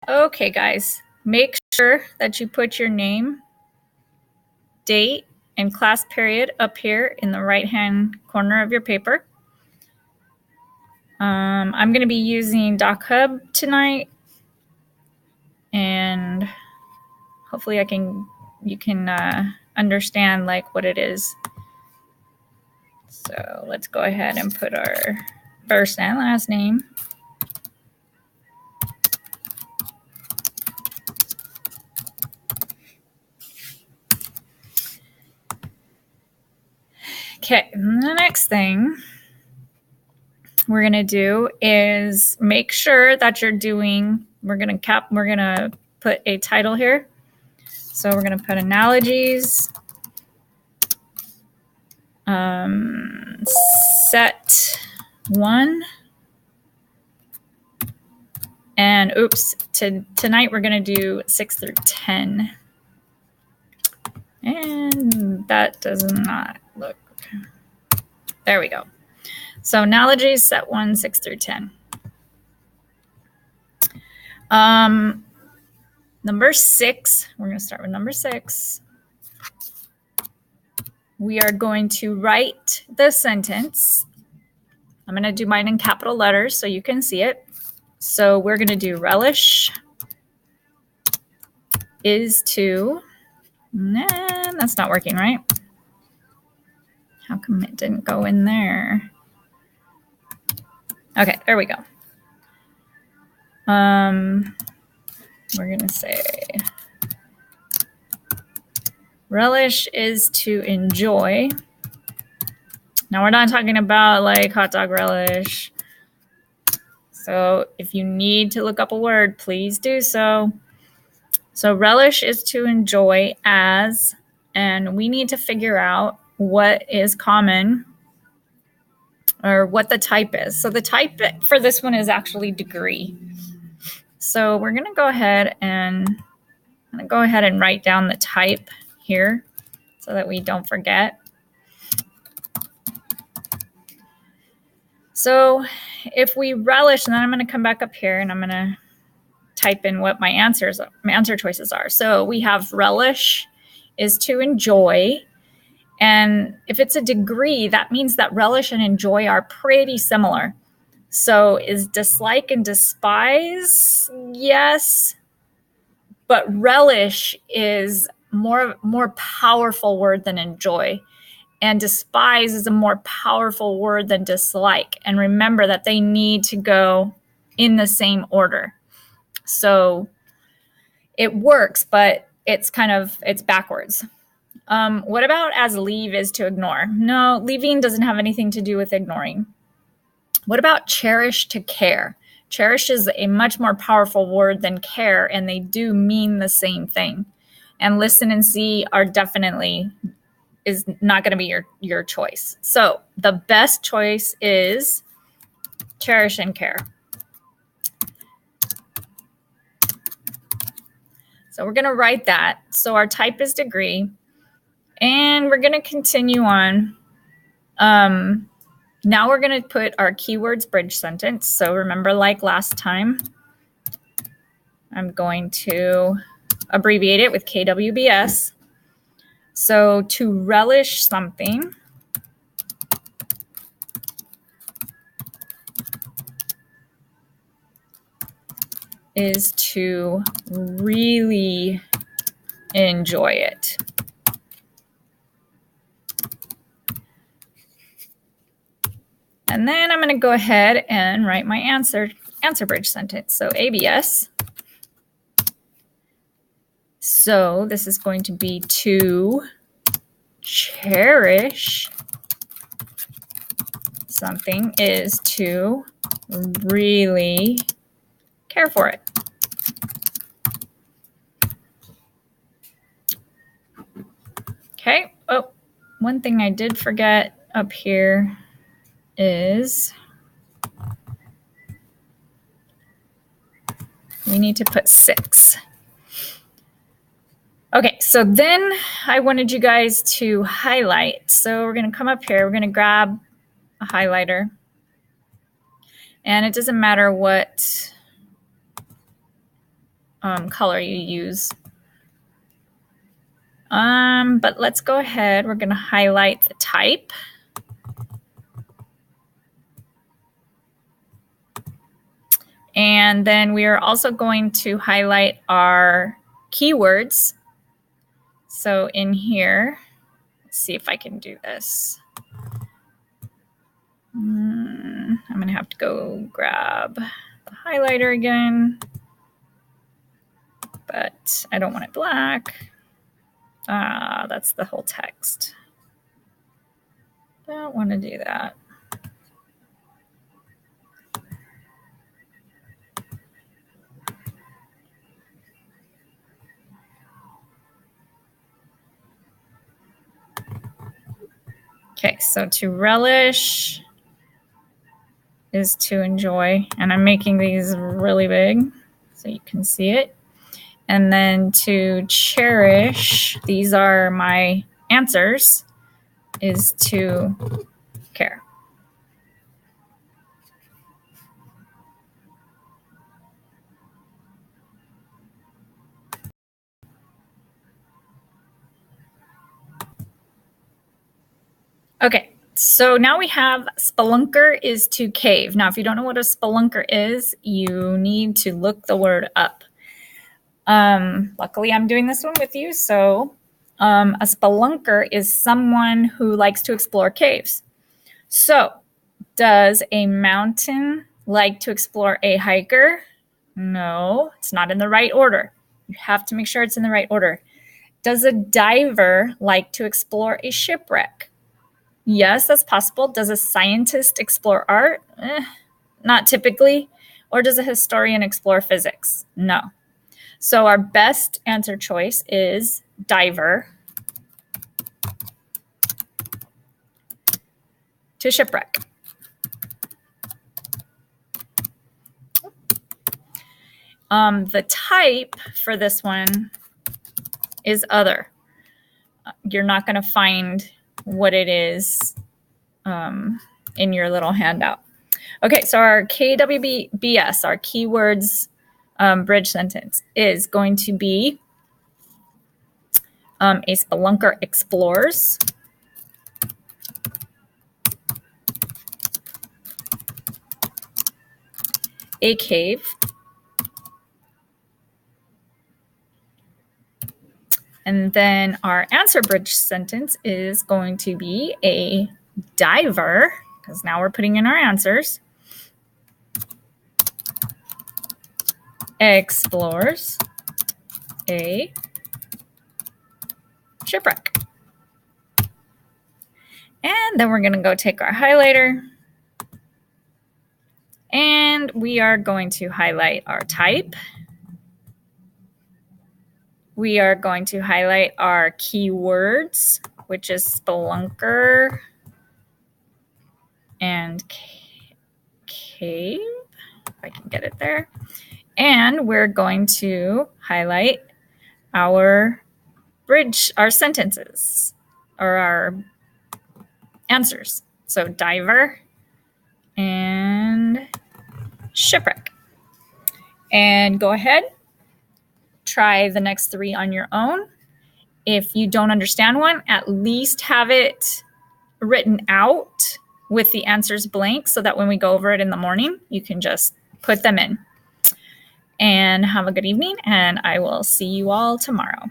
Okay, guys, make sure that you put your name, date, and class period up here in the right-hand corner of your paper. I'm going to be using DocHub tonight, and hopefully you can understand like what it is. So let's go ahead and put our first and last name. Okay, the next thing we're gonna do is make sure that you're doing, we're gonna put a title here. So we're gonna put analogies, set 1. And oops, tonight we're gonna do 6 through 10. And that does not look, there we go. So analogies, set 1, 6 through 10. Number 6, we're going to start with number 6. We are going to write the sentence. I'm going to do mine in capital letters so you can see it. So we're going to do relish is to, nah, that's not working, right? How come it didn't go in there? Okay, there we go. We're going to say relish is to enjoy. Now we're not talking about like hot dog relish. So if you need to look up a word, please do so. So relish is to enjoy as, and we need to figure out what is common or what the type is. So the type for this one is actually degree. So we're going to go ahead and write down the type here so that we don't forget. So if we relish, and then I'm going to come back up here and I'm going to type in what my answer choices are. So we have relish is to enjoy. And if it's a degree, that means that relish and enjoy are pretty similar. So is dislike and despise? Yes. But relish is more powerful word than enjoy. And despise is a more powerful word than dislike. And remember that they need to go in the same order. So it works, but it's backwards. What about as leave is to ignore? No, leaving doesn't have anything to do with ignoring. What about cherish to care? Cherish is a much more powerful word than care, and they do mean the same thing. And listen and see is not going to be your choice. So the best choice is cherish and care. So we're going to write that. So our type is degree. And we're going to continue on. Now we're going to put our keywords bridge sentence. So remember, like last time, I'm going to abbreviate it with KWBS. So to relish something is to really enjoy it. And then I'm going to go ahead and write my answer bridge sentence. So ABS. So this is going to be to cherish something is to really care for it. Okay. Oh, one thing I did forget up here is we need to put 6. Okay, so then I wanted you guys to highlight. So we're going to come up here. We're going to grab a highlighter. And it doesn't matter what color you use. But let's go ahead. We're going to highlight the type. And then we are also going to highlight our keywords. So in here, let's see if I can do this. I'm going to have to go grab the highlighter again, but I don't want it black. That's the whole text. Don't want to do that. Okay, so to relish is to enjoy, and I'm making these really big so you can see it. And then to cherish, these are my answers, is to care. Okay, so now we have spelunker is to cave. Now, if you don't know what a spelunker is, you need to look the word up. Luckily, I'm doing this one with you. So a spelunker is someone who likes to explore caves. So does a mountain like to explore a hiker? No, it's not in the right order. You have to make sure it's in the right order. Does a diver like to explore a shipwreck? Yes, that's possible. Does a scientist explore art? Not typically. Or does a historian explore physics? No. So our best answer choice is diver to shipwreck. The type for this one is other. You're not going to find what it is in your little handout. Okay, so our KWBS, our keywords bridge sentence, is going to be a spelunker explores a cave. And then our answer bridge sentence is going to be a diver, because now we're putting in our answers, explores a shipwreck. And then we're going to go take our highlighter, and we are going to highlight our type. We are going to highlight our keywords, which is spelunker and cave, if I can get it there. And we're going to highlight our bridge, our sentences, or our answers. So diver and shipwreck. And go ahead, try the next three on your own. If you don't understand one, at least have it written out with the answers blank so that when we go over it in the morning, you can just put them in. And have a good evening, and I will see you all tomorrow.